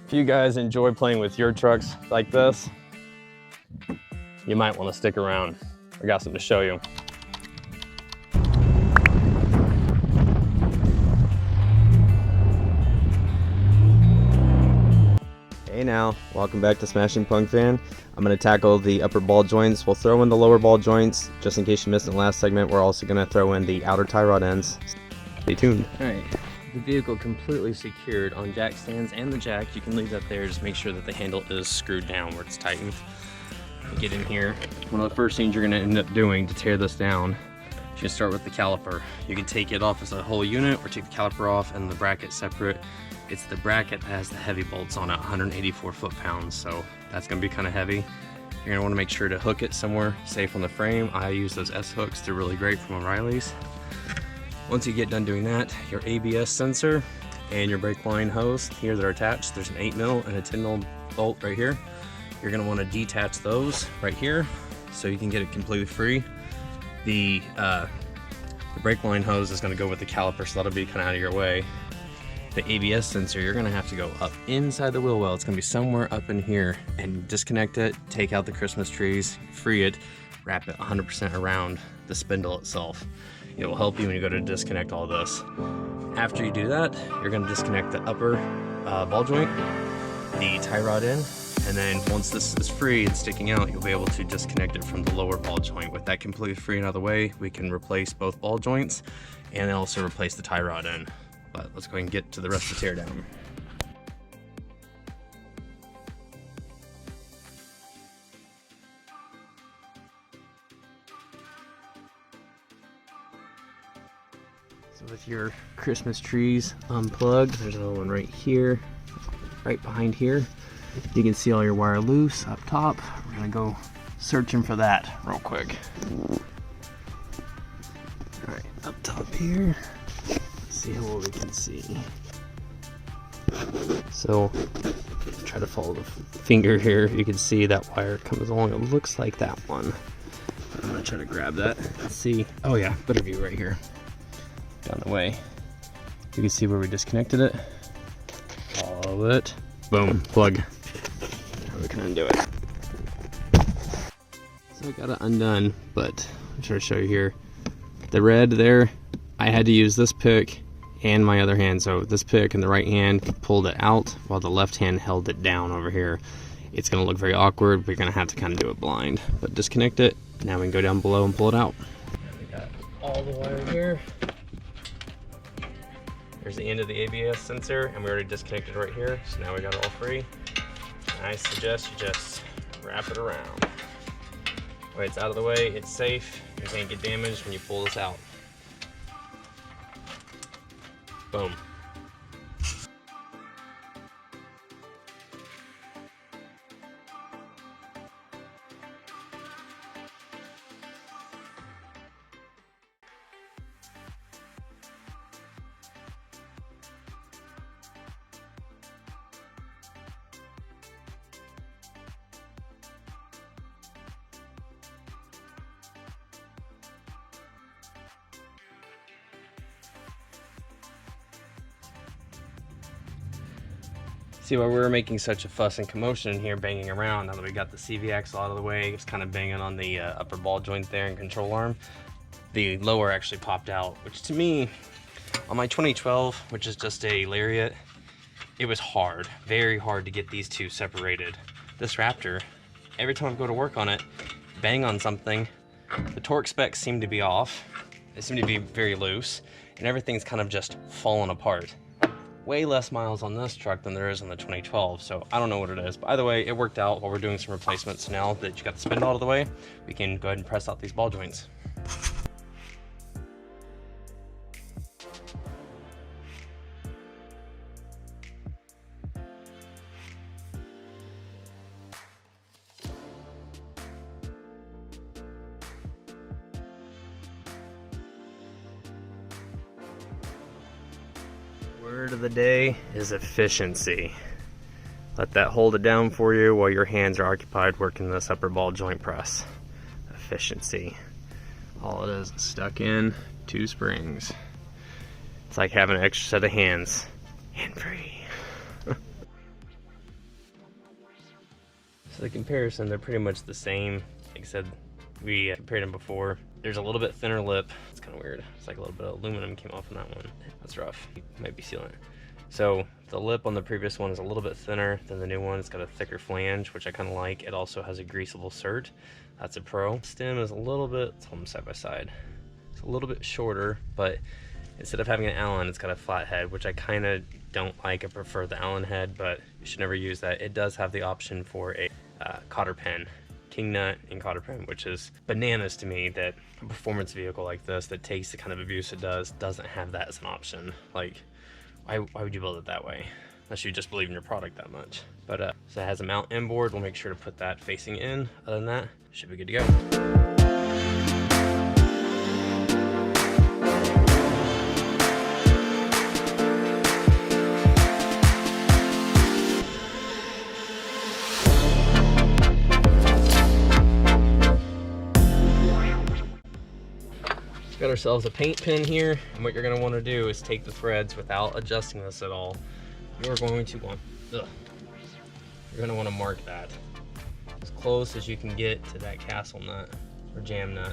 If you guys enjoy playing with your trucks like this, you might want to stick around. I got something to show you. Hey now, welcome back to Smashing Punk Fan. I'm going to tackle the upper ball joints. We'll throw in the lower ball joints, just in case you missed in the last segment. We're also going to throw in the outer tie rod ends. Stay tuned. Alright, the vehicle completely secured on jack stands and the jack. You can leave that there, just make sure that the handle is screwed down where it's tightened. You get in here, one of the first things you're going to end up doing to tear this down, you can start with the caliper. You can take it off as a whole unit or take the caliper off and the bracket separate. It's the bracket that has the heavy bolts on it, 184 foot-pounds, so that's going to be kind of heavy. You're going to want to make sure to hook it somewhere safe on the frame. I use those S-hooks, they're really great from O'Reilly's. Once you get done doing that, your ABS sensor and your brake line hose here that are attached, there's an 8mm and a 10mm bolt right here. You're going to want to detach those right here so you can get it completely free. The brake line hose is going to go with the caliper, so that'll be kind of out of your way. The ABS sensor, you're gonna have to go up inside the wheel well. It's gonna be somewhere up in here, and disconnect it, take out the Christmas trees, free it, wrap it 100% around the spindle itself. It will help you when you go to disconnect all this. After you do that, you're gonna disconnect the upper ball joint, the tie rod end, and then once this is free and sticking out, you'll be able to disconnect it from the lower ball joint. With that completely free and out of the way, we can replace both ball joints and also replace the tie rod end. But let's go ahead and get to the rest of the teardown. So with your Christmas trees unplugged, there's another one right here, right behind here. You can see all your wire loose up top. We're gonna go searching for that real quick. All right, up top here. See how well we can see. So try to follow the finger here. You can see that wire comes along. It looks like that one. I'm gonna try to grab that. Let's see. Oh yeah, better view right here. Down the way. You can see where we disconnected it. Follow it. Boom. Plug. Now we can undo it. So I got it undone, but I'm trying to show you here. The red there, I had to use this pick and my other hand, so this pick in the right hand pulled it out while the left hand held it down over here. It's going to look very awkward, but you're going to have to kind of do it blind. But disconnect it, now we can go down below and pull it out. We got all the wire here. Here's the end of the ABS sensor, and we already disconnected right here, so now we got it all free. I suggest you just wrap it around. That way it's out of the way, it's safe, you can't get damaged when you pull this out. Boom. See why we're making such a fuss and commotion in here, banging around. Now that we got the CV axle out of the way, it's kind of banging on the upper ball joint there and control arm. The lower actually popped out, which to me, on my 2012, which is just a Lariat, it was hard, very hard to get these two separated. This Raptor, every time I go to work on it, bang on something, the torque specs seem to be off, they seem to be very loose, and everything's kind of just falling apart. Way less miles on this truck than there is on the 2012, so I don't know what it is. But either way, it worked out while we're doing some replacements. Now that you got the spindle out of the way, we can go ahead and press out these ball joints. Word of the day is efficiency. Let that hold it down for you while your hands are occupied working this upper ball joint press. Efficiency. All it is stuck in 2 springs. It's like having an extra set of hands. Hand free. So the comparison, they're pretty much the same. Like I said, we compared them before. There's a little bit thinner lip. It's kind of weird. It's like a little bit of aluminum came off on that one. That's rough. You might be sealing it. So the lip on the previous one is a little bit thinner than the new one. It's got a thicker flange, which I kind of like. It also has a greasable cert. That's a pro. Stem is a little bit, let's hold them side by side. It's a little bit shorter, but instead of having an Allen, it's got a flat head, which I kind of don't like. I prefer the Allen head, but you should never use that. It does have the option for a cotter pin, king nut and cotter pin, which is bananas to me that a performance vehicle like this that takes the kind of abuse it doesn't have that as an option. Like, why would you build it that way? Unless you just believe in your product that much. But so it has a mount inboard. We'll make sure to put that facing in. Other than that, should be good to go. Got ourselves a paint pen here, and what you're going to want to do is take the threads without adjusting this at all. You're going to want to mark that as close as you can get to that castle nut or jam nut.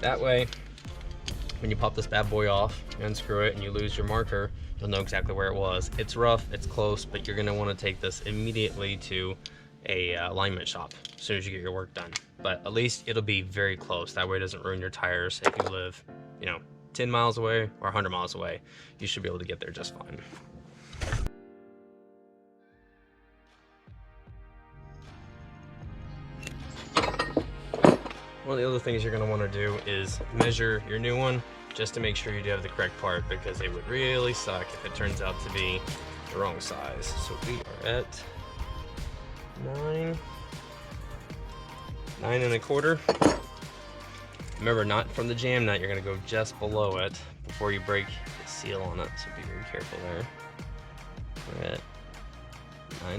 That way, when you pop this bad boy off, you unscrew it and you lose your marker, you'll know exactly where it was. It's rough, it's close, but you're going to want to take this immediately to a alignment shop as soon as you get your work done. But at least it'll be very close. That way it doesn't ruin your tires. If you live, 10 miles away or 100 miles away, you should be able to get there just fine. One of the other things you're going to want to do is measure your new one just to make sure you do have the correct part, because it would really suck if it turns out to be the wrong size. So we are at 9 1/4. Remember, not from the jam nut, you're going to go just below it before you break the seal on it, so be very careful there. We're at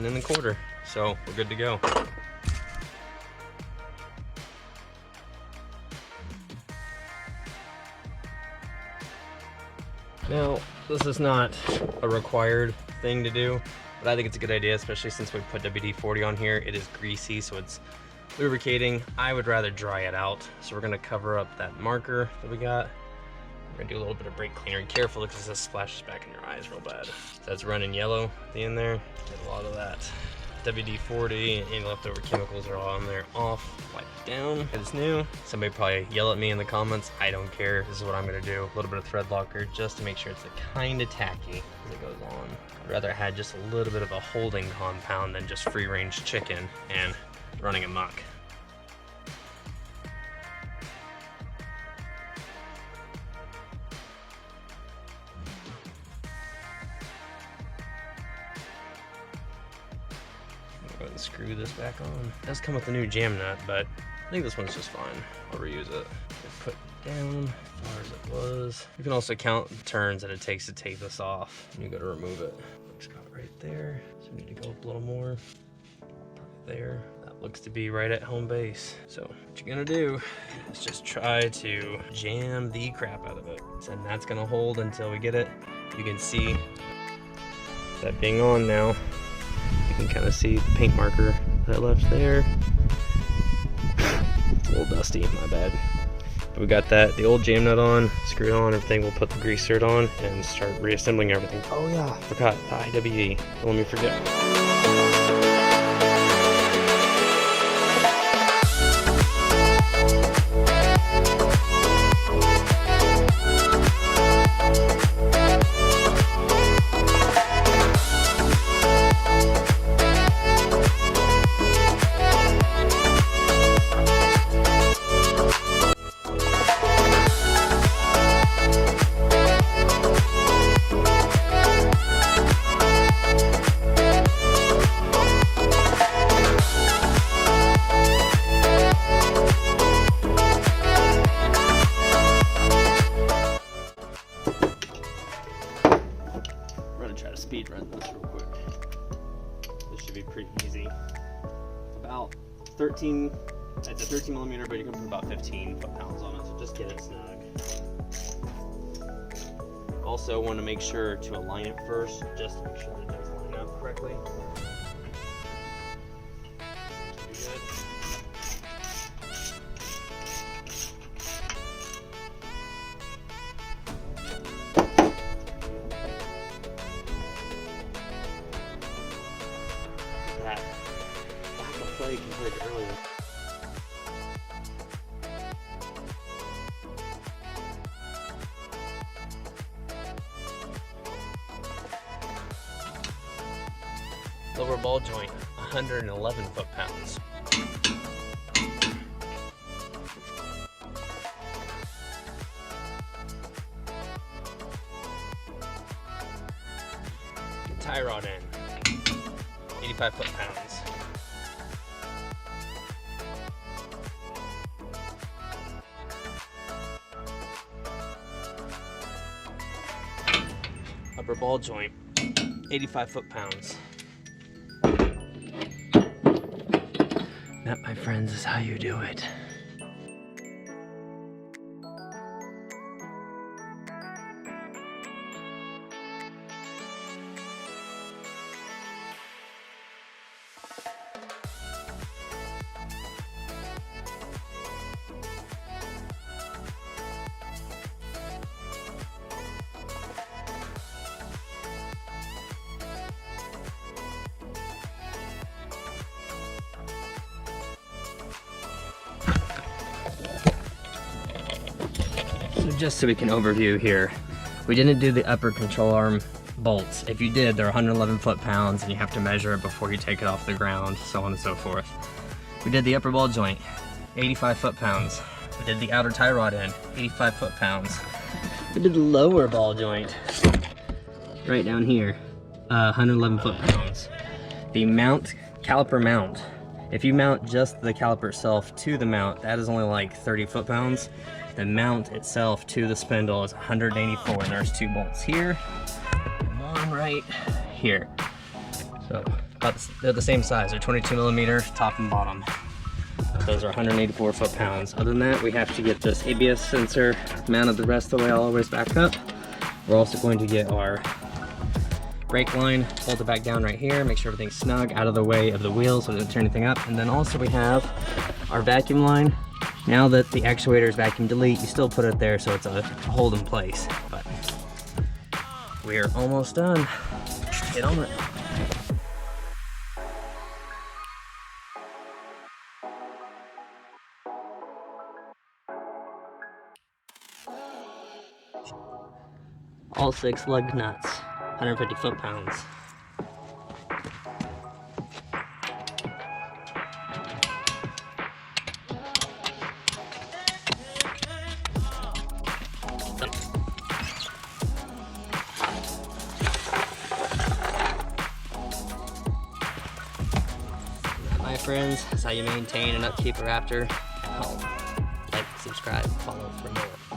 9 1/4, so we're good to go. Now, this is not a required thing to do, but I think it's a good idea, especially since we put WD-40 on here. It is greasy, so it's lubricating. I would rather dry it out, so we're going to cover up that marker that we got. We're going to do a little bit of brake cleaner. Be careful because this splashes back in your eyes real bad. So that's running yellow at the end there. Get a lot of that WD-40 and any leftover chemicals are all on there. Off, wipe it down. It's new. Somebody probably yell at me in the comments. I don't care. This is what I'm going to do. A little bit of thread locker just to make sure it's kind of tacky as it goes on. I'd rather have just a little bit of a holding compound than just free-range chicken and running amok. Go ahead and screw this back on. It does come with a new jam nut, but I think this one's just fine. I'll reuse it. Just put it down as far as it was. You can also count the turns that it takes to take this off. And you go to remove it. Looks about right there. So we need to go up a little more. There. That looks to be right at home base. So what you're gonna do is just try to jam the crap out of it. And that's gonna hold until we get it. You can see that being on now. You can kind of see the paint marker that I left there. It's a little dusty, my bad. But we got that, the old jam nut on, screwed on, everything. We'll put the grease cert on and start reassembling everything. Oh yeah, forgot the IWE. Don't let me forget. Speed run this real quick. This should be pretty easy. About 13, it's a 13 millimeter, but you can put about 15 foot-pounds on it, so just get it snug. Also want to make sure to align it first, just to make sure that it does line up correctly. hood earlier. Lower ball joint, 111 foot-pounds. Tie rod end, 85 foot-pounds. Upper ball joint, 85 foot-pounds. That, my friends, is how you do it. So just so we can overview here, we didn't do the upper control arm bolts. If you did, they're 111 foot-pounds and you have to measure it before you take it off the ground, so on and so forth. We did the upper ball joint, 85 foot-pounds. We did the outer tie rod end, 85 foot-pounds. We did the lower ball joint, right down here, 111 foot-pounds. The mount, caliper mount, if you mount just the caliper itself to the mount, that is only like 30 foot-pounds. The mount itself to the spindle is 184, and there's 2 bolts here, one right here. So they're the same size, they're 22 millimeter, top and bottom. Those are 184 foot-pounds. Other than that, we have to get this ABS sensor mounted the rest of the way all the way back up. We're also going to get our brake line, hold it back down right here, make sure everything's snug, out of the way of the wheels so it doesn't turn anything up. And then also we have our vacuum line. Now that the actuator is vacuum delete, you still put it there so it's a hold in place. But we're almost done. Get on it. All 6 lug nuts, 150 foot-pounds. My friends, that's how you maintain and upkeep a Raptor at home. Like, subscribe, follow for more.